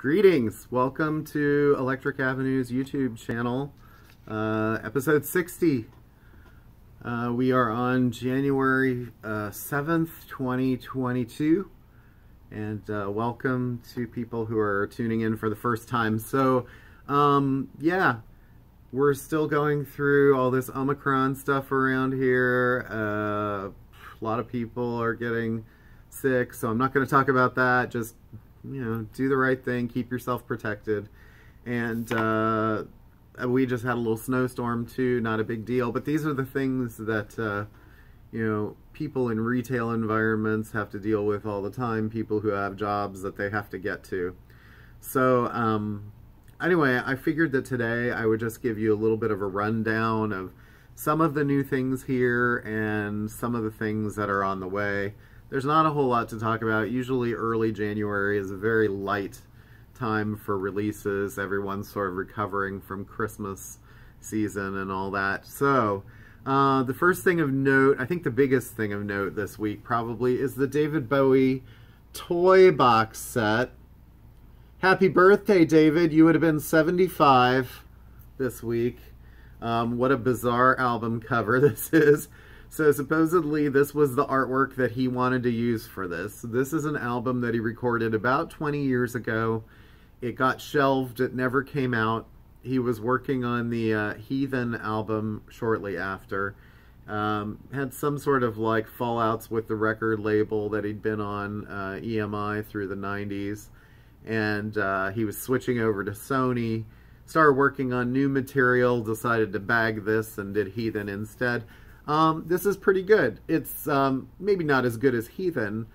Greetings! Welcome to Electric Avenue's YouTube channel, episode 60. We are on January 7th, 2022, and welcome to people who are tuning in for the first time. So, yeah, we're still going through all this Omicron stuff around here. A lot of people are getting sick, so I'm not going to talk about that. Just do the right thing, keep yourself protected. And we just had a little snowstorm too, not a big deal, but these are the things that people in retail environments have to deal with all the time, people who have jobs that they have to get to. So anyway, I figured that today I would just give you a little bit of a rundown of some of the new things here and some of the things that are on the way. There's not a whole lot to talk about. Usually early January is a very light time for releases. Everyone's sort of recovering from Christmas season and all that. So the first thing of note, I think the biggest thing of note this week probably, is the David Bowie Toy Box Set. Happy birthday, David. You would have been 75 this week. What a bizarre album cover this is. So supposedly this was the artwork that he wanted to use for this. This is an album that he recorded about 20 years ago. It got shelved. It never came out. He was working on the Heathen album shortly after. Had some sort of like fallouts with the record label that he'd been on, EMI, through the 90s. And he was switching over to Sony. Started working on new material, decided to bag this and did Heathen instead. This is pretty good. It's maybe not as good as Heathen.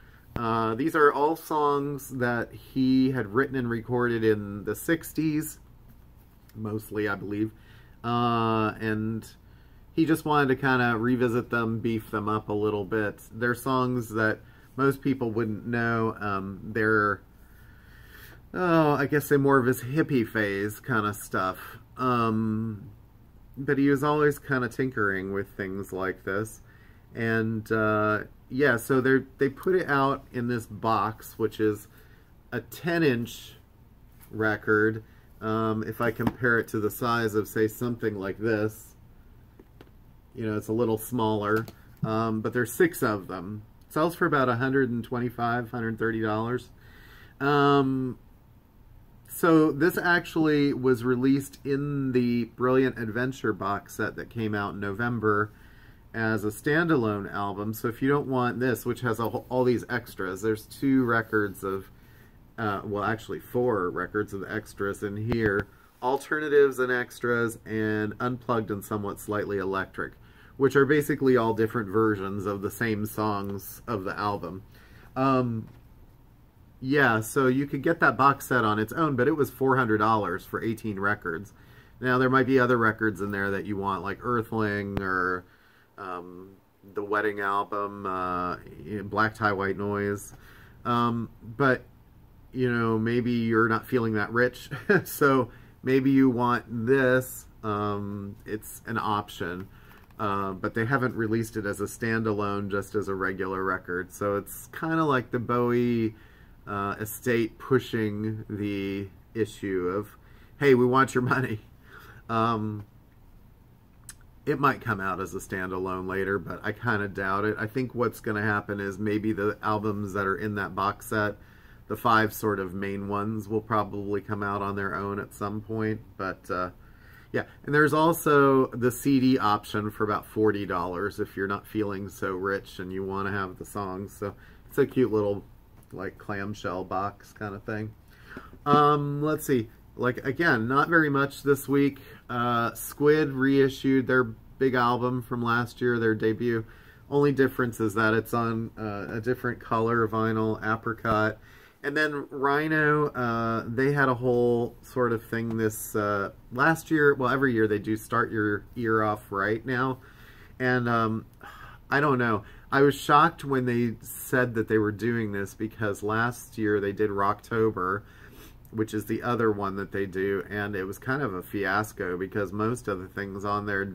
These are all songs that he had written and recorded in the 60s, mostly, I believe. And he just wanted to kind of revisit them, beef them up a little bit. They're songs that most people wouldn't know. They're, I guess they're more of his hippie phase kind of stuff. But he was always kind of tinkering with things like this. And yeah, so they put it out in this box, which is a 10-inch record. If I compare it to the size of, say, something like this, it's a little smaller. But there's 6 of them. It sells for about $125, $130. So this actually was released in the Brilliant Adventure box set that came out in November as a standalone album. So if you don't want this, which has all these extras, there's 2 records of, well, actually 4 records of extras in here. Alternatives and extras, and unplugged and somewhat slightly electric, which are basically all different versions of the same songs of the album. Yeah, so you could get that box set on its own, but it was $400 for 18 records. Now, there might be other records in there that you want, like Earthling or the Wedding album, Black Tie, White Noise. But, maybe you're not feeling that rich, so maybe you want this. It's an option, but they haven't released it as a standalone, just as a regular record. So it's kind of like the Bowie estate pushing the issue of, hey, we want your money. It might come out as a standalone later, but I kind of doubt it. I think what's going to happen is maybe the albums that are in that box set, the 5 sort of main ones, will probably come out on their own at some point. But yeah, and there's also the CD option for about $40 if you're not feeling so rich and you want to have the songs. So it's a cute little like clamshell box kind of thing. Let's see, like, again, not very much this week. Squid reissued their big album from last year, their debut. Only difference is that it's on a different color vinyl, apricot. And then Rhino, they had a whole sort of thing this last year. Well, every year they do Start Your Ear Off Right now. And I don't know. I was shocked when they said that they were doing this, because last year they did Rocktober, which is the other one that they do, and it was kind of a fiasco because most of the things on there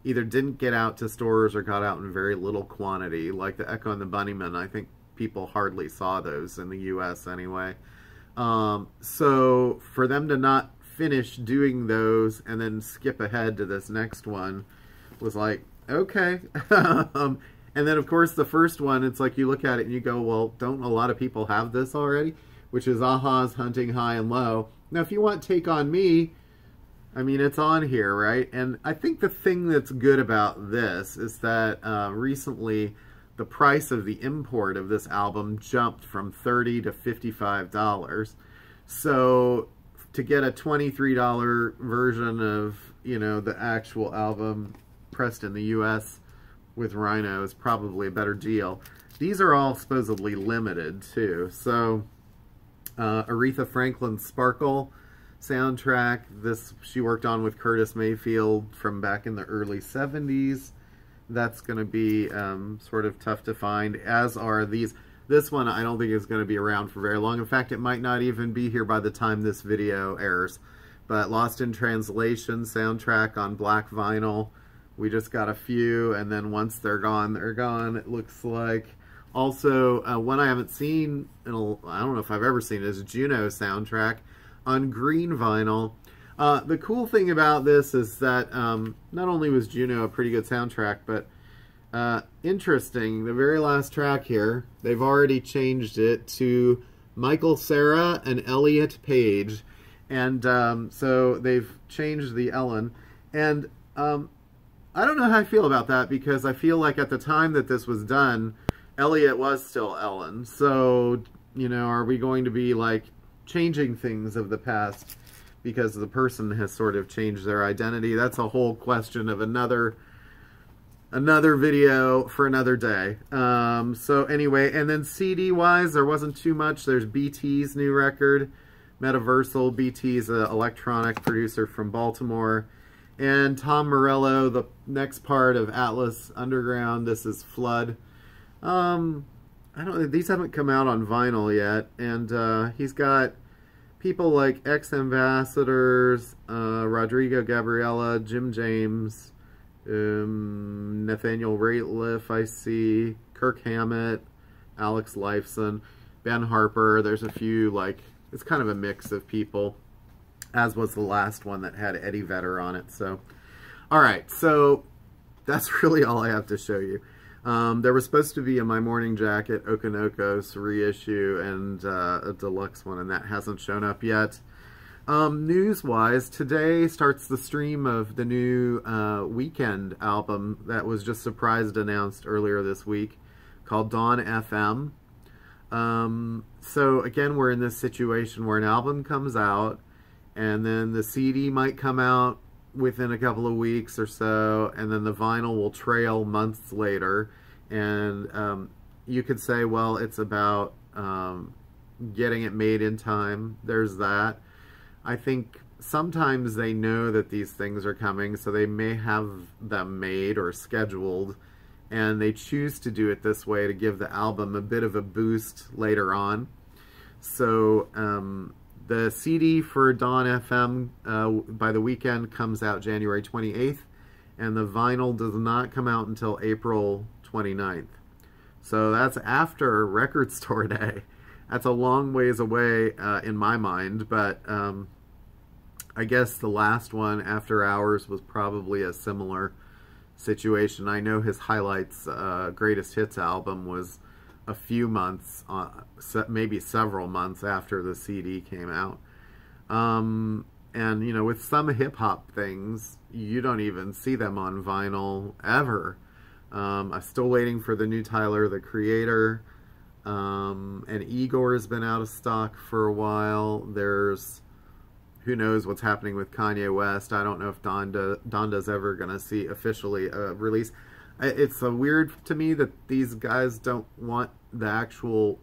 either didn't get out to stores or got out in very little quantity. Like the Echo and the Bunnymen, I think people hardly saw those in the US anyway. So for them to not finish doing those and then skip ahead to this next one was like, okay. And then, of course, the first one, it's like you look at it and you go, well, don't a lot of people have this already? Which is a-ha's Hunting High and Low. Now, if you want Take On Me, I mean, it's on here, right? And I think the thing that's good about this is that recently the price of the import of this album jumped from $30 to $55. So to get a $23 version of, you know, the actual album pressed in the U.S., with Rhino is probably a better deal. These are all supposedly limited too. So Aretha Franklin's Sparkle soundtrack, this she worked on with Curtis Mayfield from back in the early 70s. That's going to be sort of tough to find, as are these. This one I don't think is going to be around for very long. In fact, it might not even be here by the time this video airs. But Lost in Translation soundtrack on black vinyl. We just got a few, and then once they're gone, it looks like. Also, one I haven't seen, I don't know if I've ever seen it, is Juno soundtrack on green vinyl. The cool thing about this is that not only was Juno a pretty good soundtrack, but interesting, the very last track here, they've already changed it to Michael Cera and Elliot Page. And so they've changed the Ellen. And I don't know how I feel about that, because I feel like at the time that this was done, Elliot was still Ellen. So, you know, are we going to be like changing things of the past because the person has sort of changed their identity? That's a whole question of another video for another day. So anyway, and then CD-wise, there wasn't too much. There's BT's new record, Metaversal. BT's an electronic producer from Baltimore. And Tom Morello, the next part of Atlas Underground. This is Flood. I don't. These haven't come out on vinyl yet, and he's got people like ex-ambassadors, Rodrigo Gabriela, Jim James, Nathaniel Rateliff, I see, Kirk Hammett, Alex Lifeson, Ben Harper. There's a few, like, it's kind of a mix of people, as was the last one that had Eddie Vedder on it. So, alright, so that's really all I have to show you. There was supposed to be a My Morning Jacket Okonokos reissue and a deluxe one, and that hasn't shown up yet. News-wise, today starts the stream of the new Weekend album that was just surprised announced earlier this week, called Dawn FM. So again, we're in this situation where an album comes out, and then the CD might come out within a couple of weeks or so, and then the vinyl will trail months later. And you could say, well, it's about getting it made in time. There's that. I think sometimes they know that these things are coming, so they may have them made or scheduled, and they choose to do it this way to give the album a bit of a boost later on. So the CD for Dawn FM by the Weekend comes out January 28th, and the vinyl does not come out until April 29th. So that's after Record Store Day. That's a long ways away in my mind, but I guess the last one, After Hours, was probably a similar situation. I know his Highlights Greatest Hits album was a few months, maybe several months after the CD came out. And, you know, with some hip-hop things, you don't even see them on vinyl ever. I'm still waiting for the new Tyler, the Creator. And Igor's been out of stock for a while. There's, who knows what's happening with Kanye West. I don't know if Donda's ever going to see officially a release. It's weird to me that these guys don't want the actual,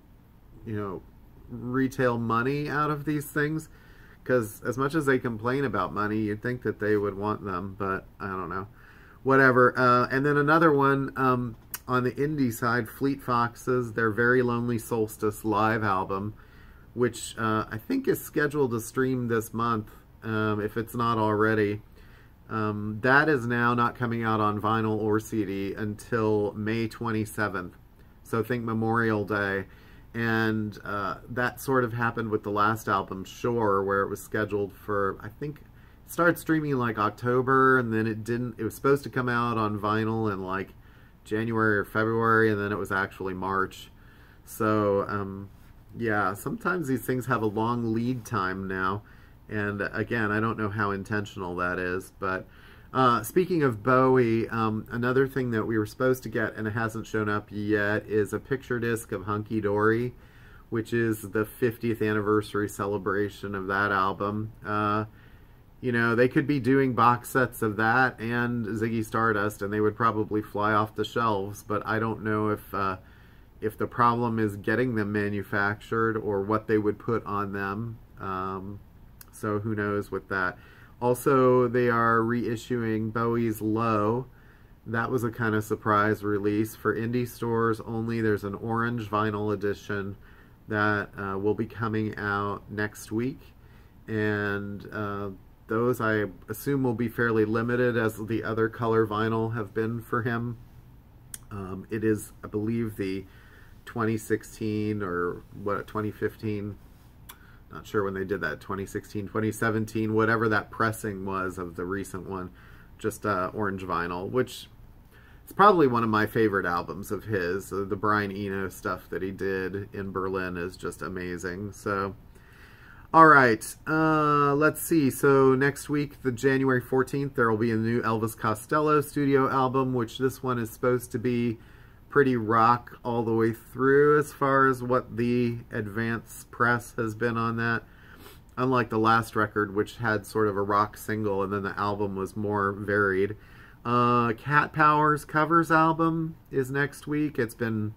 you know, retail money out of these things. Because as much as they complain about money, you'd think that they would want them, but I don't know. Whatever. And then another one on the indie side, Fleet Foxes, their Very Lonely Solstice live album, which I think is scheduled to stream this month, if it's not already. That is now not coming out on vinyl or CD until May 27th. So think Memorial Day. And that sort of happened with the last album, Shore, where it was scheduled for, I think, it started streaming in like October, and then it didn't. It was supposed to come out on vinyl in like January or February, and then it was actually March. So, yeah, sometimes these things have a long lead time now. And again, I don't know how intentional that is. But speaking of Bowie, another thing that we were supposed to get and it hasn't shown up yet is a picture disc of Hunky Dory, which is the 50th anniversary celebration of that album. You know, they could be doing box sets of that and Ziggy Stardust, and they would probably fly off the shelves. But I don't know if the problem is getting them manufactured or what they would put on them. So who knows with that. Also, they are reissuing Bowie's Low. That was a kind of surprise release for indie stores only. There's an orange vinyl edition that will be coming out next week. And those, I assume, will be fairly limited as the other color vinyl have been for him. It is, I believe, the 2016 or what, 2015, not sure when they did that, 2016, 2017, whatever that pressing was of the recent one, just orange vinyl, which is probably one of my favorite albums of his. The Brian Eno stuff that he did in Berlin is just amazing. So, all right, let's see. So next week, the January 14th, there will be a new Elvis Costello studio album, which this one is supposed to be pretty rock all the way through as far as what the advance press has been on that. Unlike the last record, which had sort of a rock single and then the album was more varied. Cat Power's covers album is next week. It's been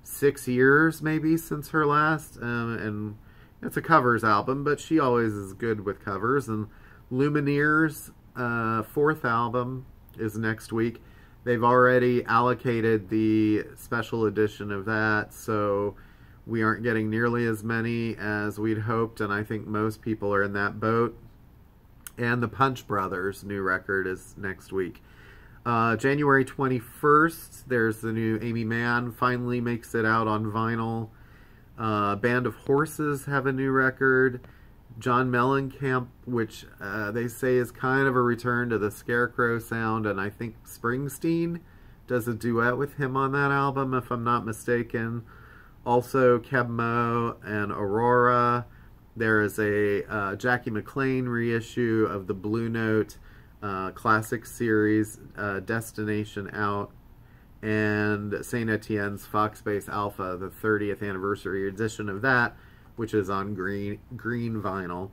6 years maybe since her last, and it's a covers album, but she always is good with covers. And Lumineer's 4th album is next week. They've already allocated the special edition of that, so we aren't getting nearly as many as we'd hoped, and I think most people are in that boat. And the Punch Brothers' new record is next week. January 21st, there's the new Amy Mann, finally makes it out on vinyl. Band of Horses have a new record. John Mellencamp, which they say is kind of a return to the Scarecrow sound, and I think Springsteen does a duet with him on that album, if I'm not mistaken. Also, Keb Mo and Aurora. There is a Jackie McLean reissue of the Blue Note classic series, Destination Out, and Saint Etienne's Foxbase Alpha, the 30th anniversary edition of that, which is on green vinyl.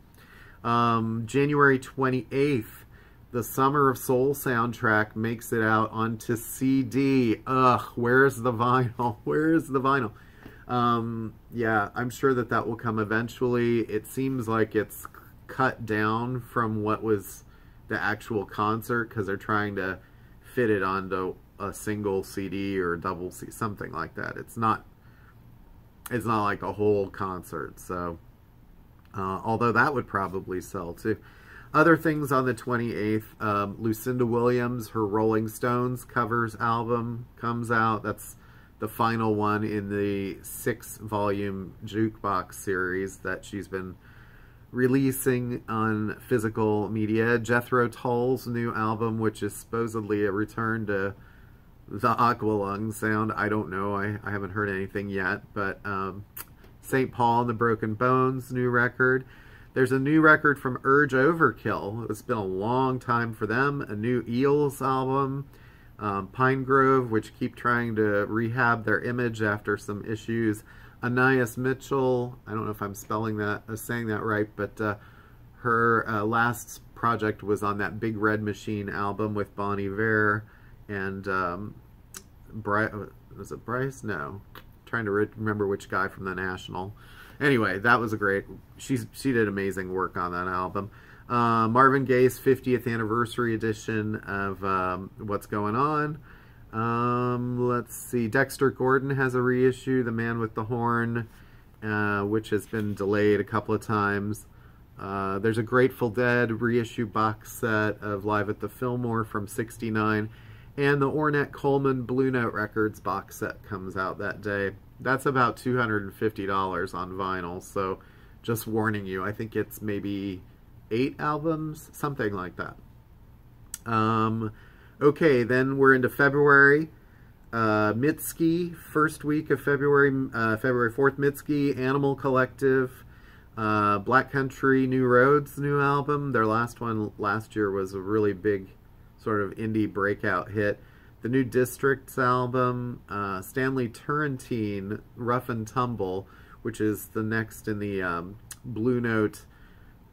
January 28th, the Summer of Soul soundtrack makes it out onto CD. Ugh, where's the vinyl? Where's the vinyl? Yeah, I'm sure that that will come eventually. It seems like it's cut down from what was the actual concert because they're trying to fit it onto a single CD or double CD, something like that. It's not like a whole concert, so although that would probably sell too. Other things on the 28th, Lucinda Williams, her Rolling Stones covers album comes out. That's the final one in the 6-volume jukebox series that she's been releasing on physical media. Jethro Tull's new album, which is supposedly a return to the Aqualung sound. I don't know. I haven't heard anything yet. But St. Paul and the Broken Bones new record. There's a new record from Urge Overkill. It's been a long time for them. A new Eels album. Pine Grove, which keep trying to rehab their image after some issues. Anais Mitchell, I don't know if I'm saying that right, but her last project was on that Big Red Machine album with Bon Iver and was it Bryce? No, trying to remember which guy from the National. Anyway, that was a great. She did amazing work on that album. Marvin Gaye's 50th anniversary edition of What's Going On. Let's see. Dexter Gordon has a reissue, The Man with the Horn, which has been delayed a couple of times. There's a Grateful Dead reissue box set of Live at the Fillmore from '69, and the Ornette Coleman Blue Note Records box set comes out that day. That's about $250 on vinyl, so just warning you, I think it's maybe 8 albums, something like that. Okay, then we're into February. Mitski, first week of February, February 4th, Mitski, Animal Collective, Black Country, New Roads, new album. Their last one last year was a really big sort of indie breakout hit. The new Districts album, Stanley Turrentine, Rough and Tumble, which is the next in the Blue Note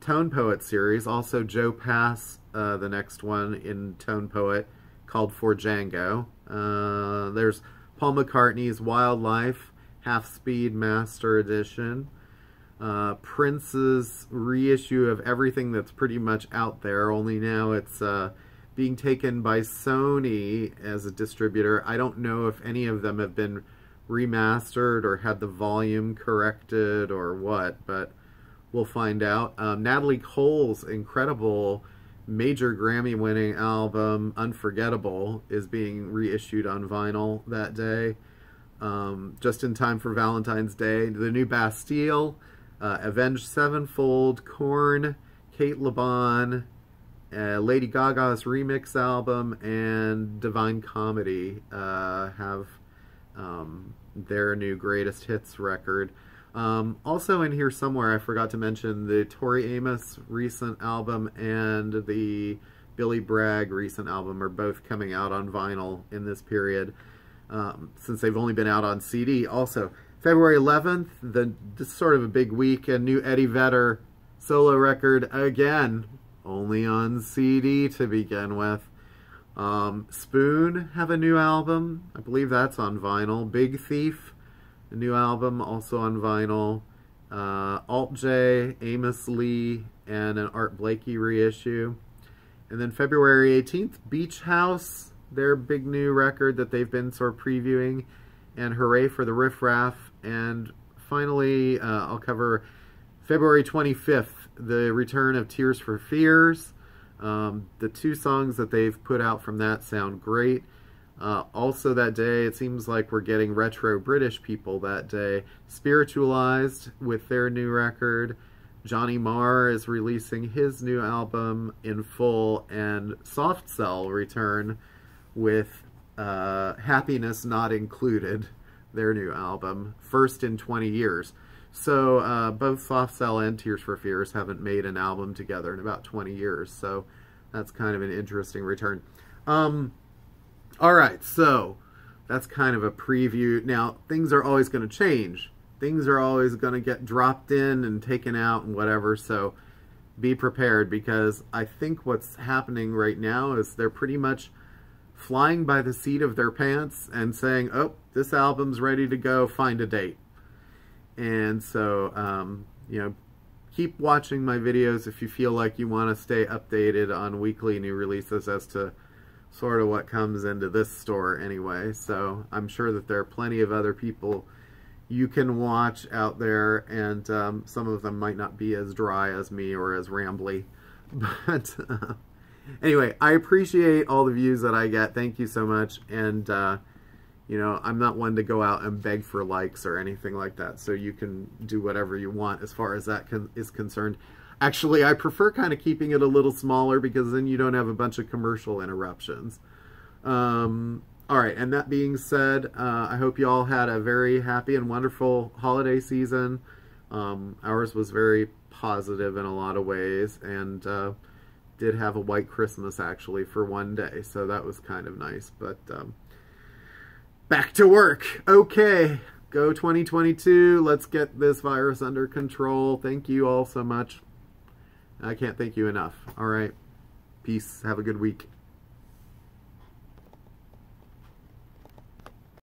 Tone Poet series. Also Joe Pass, the next one in Tone Poet, called For Django. There's Paul McCartney's Wildlife, Half Speed Master Edition. Prince's reissue of everything that's pretty much out there, only now it's being taken by Sony as a distributor. I don't know if any of them have been remastered or had the volume corrected or what, but we'll find out. Natalie Cole's incredible major Grammy-winning album, Unforgettable, is being reissued on vinyl that day, just in time for Valentine's Day. The new Bastille, Avenged Sevenfold, Korn, Kate LeBon, Lady Gaga's remix album, and Divine Comedy have their new greatest hits record. Also in here somewhere, I forgot to mention the Tori Amos recent album and the Billy Bragg recent album are both coming out on vinyl in this period, since they've only been out on CD. Also, February 11th, this is sort of a big week, a new Eddie Vedder solo record, again, only on CD to begin with. Spoon have a new album, I believe that's on vinyl. Big Thief, a new album, also on vinyl. Alt J, Amos Lee, and an Art Blakey reissue. And then February 18th, Beach House, their big new record that they've been sort of previewing, and Hooray for the Riff Raff. And finally, I'll cover February 25th, the return of Tears for Fears. The 2 songs that they've put out from that sound great. Also that day, it seems like we're getting retro British people that day. Spiritualized with their new record. Johnny Marr is releasing his new album in full, and Soft Cell return with Happiness Not Included, their new album, first in 20 years. So both Soft Cell and Tears for Fears haven't made an album together in about 20 years, so that's kind of an interesting return. Alright, so that's kind of a preview. Now, things are always going to change. Things are always going to get dropped in and taken out and whatever, so be prepared, because I think what's happening right now is they're pretty much flying by the seat of their pants and saying, oh, this album's ready to go, find a date. And so, you know, keep watching my videos if you feel like you want to stay updated on weekly new releases as to sort of what comes into this store anyway. So I'm sure that there are plenty of other people you can watch out there, and some of them might not be as dry as me or as rambly. But anyway, I appreciate all the views that I get. Thank you so much. And you know, I'm not one to go out and beg for likes or anything like that, so you can do whatever you want as far as that is concerned. Actually, I prefer kind of keeping it a little smaller, because then you don't have a bunch of commercial interruptions. Alright, and that being said, I hope you all had a very happy and wonderful holiday season. Ours was very positive in a lot of ways, and did have a white Christmas actually for one day, so that was kind of nice. But back to work. Okay, go 2022. Let's get this virus under control. Thank you all so much. I can't thank you enough. Alright, peace. Have a good week.